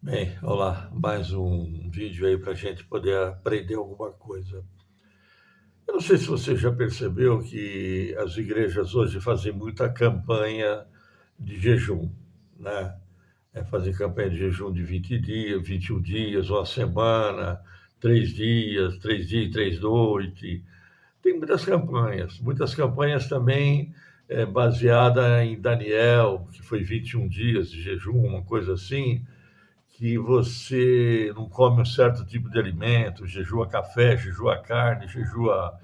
Bem, olá, mais um vídeo aí para a gente poder aprender alguma coisa. Eu não sei se você já percebeu que as igrejas hoje fazem muita campanha de jejum, né? Fazer campanha de jejum de 20 dias, 21 dias, uma semana, 3 dias, 3 dias e 3 noites. Tem muitas campanhas também baseada em Daniel, que foi 21 dias de jejum, uma coisa assim, que você não come um certo tipo de alimento, jejua café, jejua carne, jejua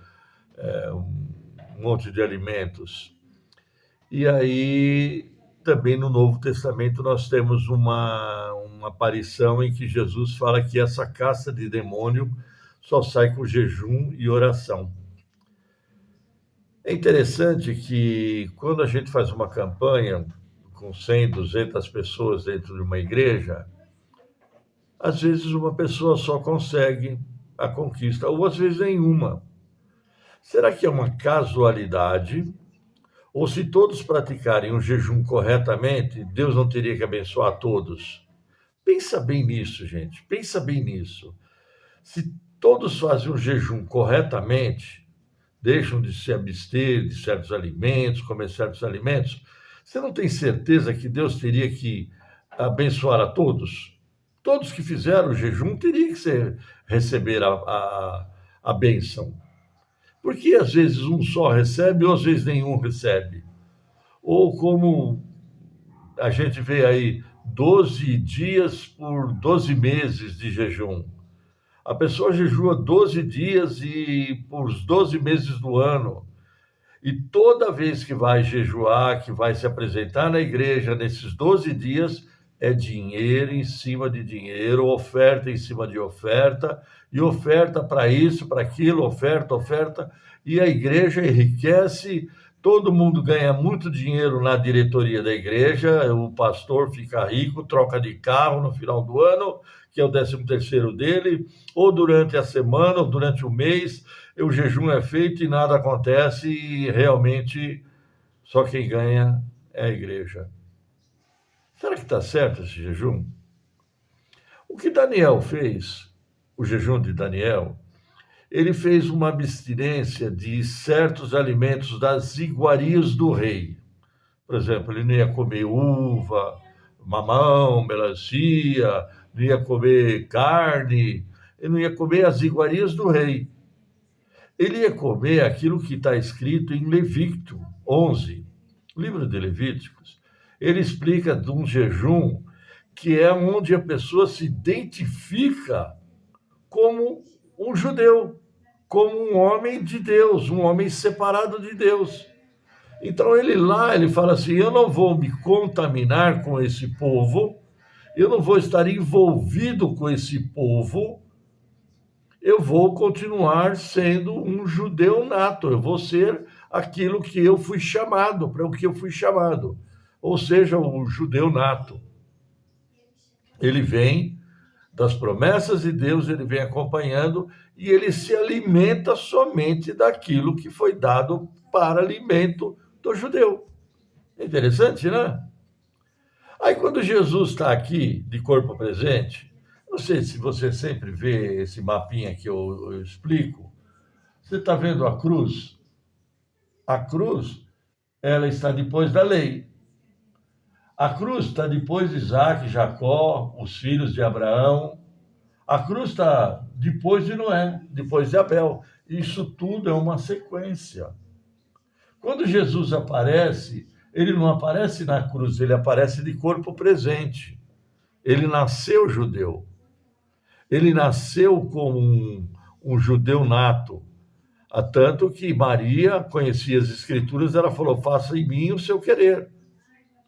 um monte de alimentos. E aí, também no Novo Testamento, nós temos uma aparição em que Jesus fala que essa casta de demônio só sai com jejum e oração. É interessante que quando a gente faz uma campanha com 100, 200 pessoas dentro de uma igreja, às vezes uma pessoa só consegue a conquista, ou às vezes nenhuma. Será que é uma casualidade? Ou se todos praticarem o jejum corretamente, Deus não teria que abençoar todos? Pensa bem nisso, gente. Pensa bem nisso. Se todos fazem o jejum corretamente, deixam de se abster de certos alimentos, comer certos alimentos, você não tem certeza que Deus teria que abençoar a todos? Todos que fizeram o jejum teriam que receber a bênção. Porque às vezes um só recebe, ou às vezes nenhum recebe. Ou como a gente vê aí, 12 dias por 12 meses de jejum. A pessoa jejua 12 dias e por 12 meses do ano. E toda vez que vai jejuar, que vai se apresentar na igreja nesses 12 dias, é dinheiro em cima de dinheiro, oferta em cima de oferta, e oferta para isso, para aquilo, oferta, e a igreja enriquece, todo mundo ganha muito dinheiro na diretoria da igreja, o pastor fica rico, troca de carro no final do ano, que é o 13º dele, ou durante a semana, ou durante o mês, o jejum é feito e nada acontece e realmente só quem ganha é a igreja. Será que está certo esse jejum? O que Daniel fez, o jejum de Daniel, ele fez uma abstinência de certos alimentos das iguarias do rei. Por exemplo, ele não ia comer uva, mamão, melancia, não ia comer carne, ele não ia comer as iguarias do rei. Ele ia comer aquilo que está escrito em Levítico 11, livro de Levíticos. Ele explica de um jejum que é onde a pessoa se identifica como um judeu, como um homem de Deus, um homem separado de Deus. Então ele fala assim: eu não vou me contaminar com esse povo, eu não vou estar envolvido com esse povo, eu vou continuar sendo um judeu nato, eu vou ser aquilo que eu fui chamado, para o que eu fui chamado, ou seja, o judeu nato. Ele vem das promessas de Deus, ele vem acompanhando e ele se alimenta somente daquilo que foi dado para alimento do judeu. É interessante, né? Aí quando Jesus está aqui de corpo presente, não sei se você sempre vê esse mapinha que eu explico. Você está vendo a cruz? A cruz, ela está depois da lei. A cruz está depois de Isaac, Jacó, os filhos de Abraão. A cruz está depois de Noé, depois de Abel. Isso tudo é uma sequência. Quando Jesus aparece, ele não aparece na cruz, ele aparece de corpo presente. Ele nasceu judeu. Ele nasceu como um judeu nato. Tanto que Maria conhecia as escrituras, ela falou: faça em mim o seu querer.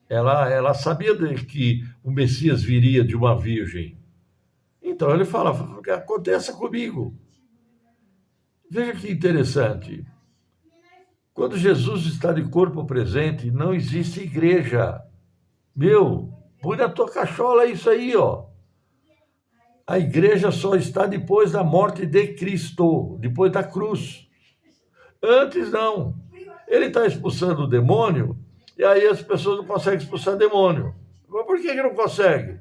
Ela sabia que o Messias viria de uma virgem. Então ele fala: aconteça comigo. Veja que interessante. Quando Jesus está de corpo presente, não existe igreja. Põe na tua cachola isso aí, ó. A igreja só está depois da morte de Cristo, depois da cruz. Antes não. Ele está expulsando o demônio, e aí as pessoas não conseguem expulsar demônio. Mas por que não consegue?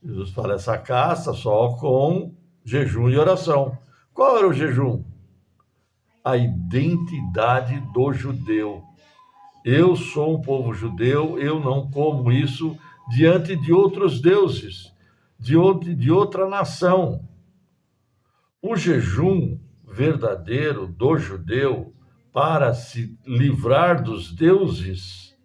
Jesus fala, essa casta só com jejum e oração. Qual era o jejum? A identidade do judeu. Eu sou um povo judeu, eu não como isso diante de outros deuses, de outra nação. O jejum verdadeiro do judeu para se livrar dos deuses,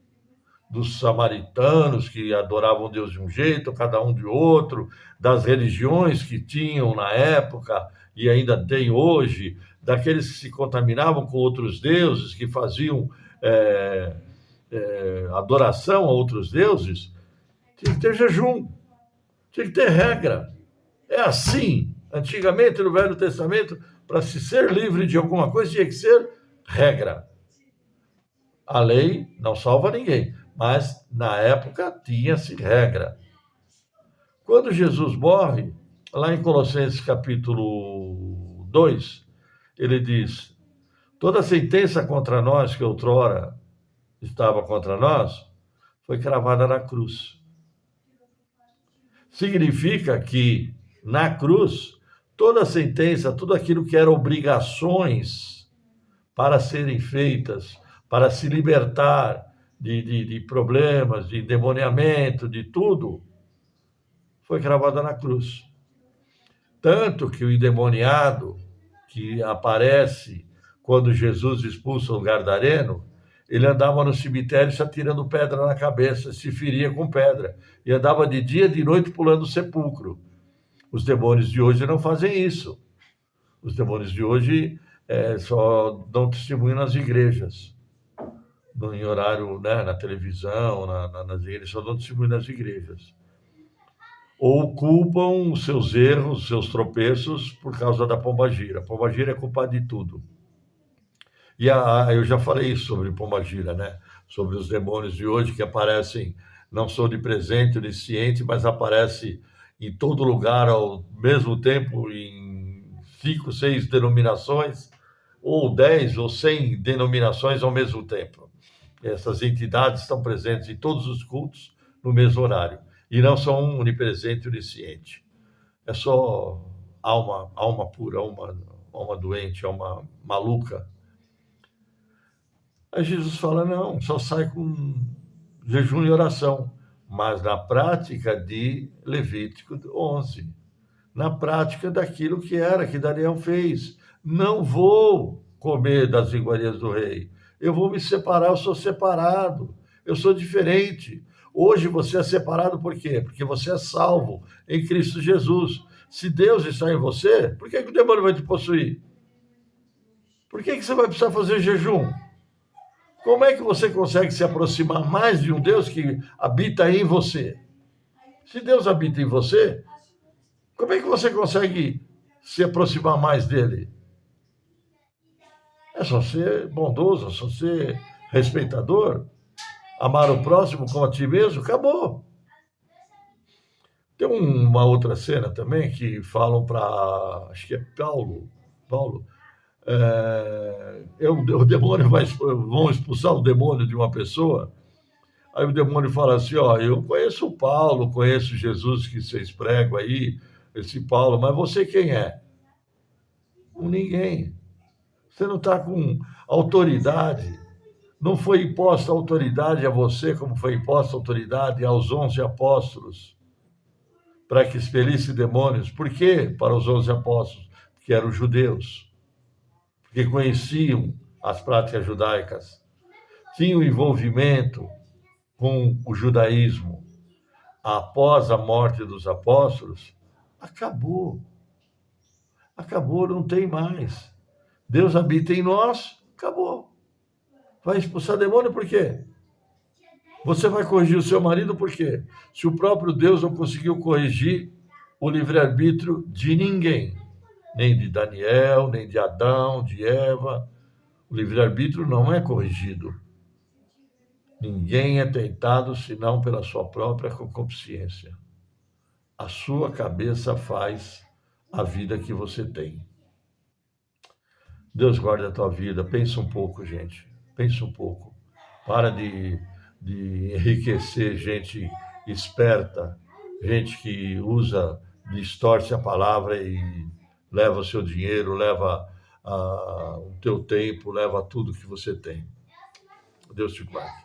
dos samaritanos que adoravam Deus de um jeito, cada um de outro, das religiões que tinham na época e ainda tem hoje, daqueles que se contaminavam com outros deuses, que faziam adoração a outros deuses, tinha que ter jejum, tinha que ter regra. É assim. Antigamente, no Velho Testamento, para se ser livre de alguma coisa, tinha que ser regra. A lei não salva ninguém, mas na época tinha-se regra. Quando Jesus morre, lá em Colossenses capítulo 2, ele diz: toda sentença contra nós que outrora estava contra nós foi cravada na cruz. Significa que na cruz toda sentença, tudo aquilo que era obrigações para serem feitas, para se libertar de problemas, de endemoniamento, de tudo, foi cravada na cruz. Tanto que o endemoniado que aparece quando Jesus expulsa o Gadareno, ele andava no cemitério se atirando pedra na cabeça, se feria com pedra, e andava de dia e de noite pulando o sepulcro. Os demônios de hoje não fazem isso. Os demônios de hoje só dão testemunho nas igrejas, em horário, né, na televisão, nas igrejas, só dão testemunho nas igrejas. Ou culpam os seus erros, os seus tropeços por causa da pombagira. A pombagira é culpada de tudo. E eu já falei sobre pombagira, né? Sobre os demônios de hoje que aparecem, não são de presente, onisciente, mas aparecem em todo lugar ao mesmo tempo, em 5, 6 denominações, ou 10 ou 100 denominações ao mesmo tempo. Essas entidades estão presentes em todos os cultos no mesmo horário. E não são onipresente e onisciente. É só alma pura, alma doente, alma maluca. Aí Jesus fala, não, só sai com jejum e oração. Mas na prática de Levítico 11. Na prática daquilo que Daniel fez. Não vou comer das iguarias do rei. Eu vou me separar, eu sou separado. Eu sou diferente. Hoje você é separado por quê? Porque você é salvo em Cristo Jesus. Se Deus está em você, por que o demônio vai te possuir? Por que você vai precisar fazer jejum? Como é que você consegue se aproximar mais de um Deus que habita em você? Se Deus habita em você, como é que você consegue se aproximar mais dele? É só ser bondoso, é só ser respeitador, amar o próximo como a ti mesmo, acabou. Tem uma outra cena também que falam para, acho que é Paulo, o demônio vão expulsar o demônio de uma pessoa, aí o demônio fala assim, eu conheço o Paulo, conheço Jesus que vocês pregam aí, esse Paulo, mas você quem é? Ninguém. Você não está com autoridade, não foi imposta autoridade a você, como foi imposta autoridade aos 11 apóstolos, para que expelisse demônios. Por quê? Para os 11 apóstolos, que eram judeus, que conheciam as práticas judaicas, tinham envolvimento com o judaísmo. Após a morte dos apóstolos, acabou, não tem mais. Deus habita em nós, acabou. Vai expulsar demônio por quê? Você vai corrigir o seu marido por quê? Se o próprio Deus não conseguiu corrigir o livre-arbítrio de ninguém, nem de Daniel, nem de Adão, de Eva. O livre-arbítrio não é corrigido. Ninguém é tentado senão pela sua própria concupiscência. A sua cabeça faz a vida que você tem. Deus guarde a tua vida. Pensa um pouco, gente. Pensa um pouco. Para de enriquecer gente esperta gente que distorce a palavra e leva o seu dinheiro, leva o teu tempo, leva tudo que você tem. Deus te guarde.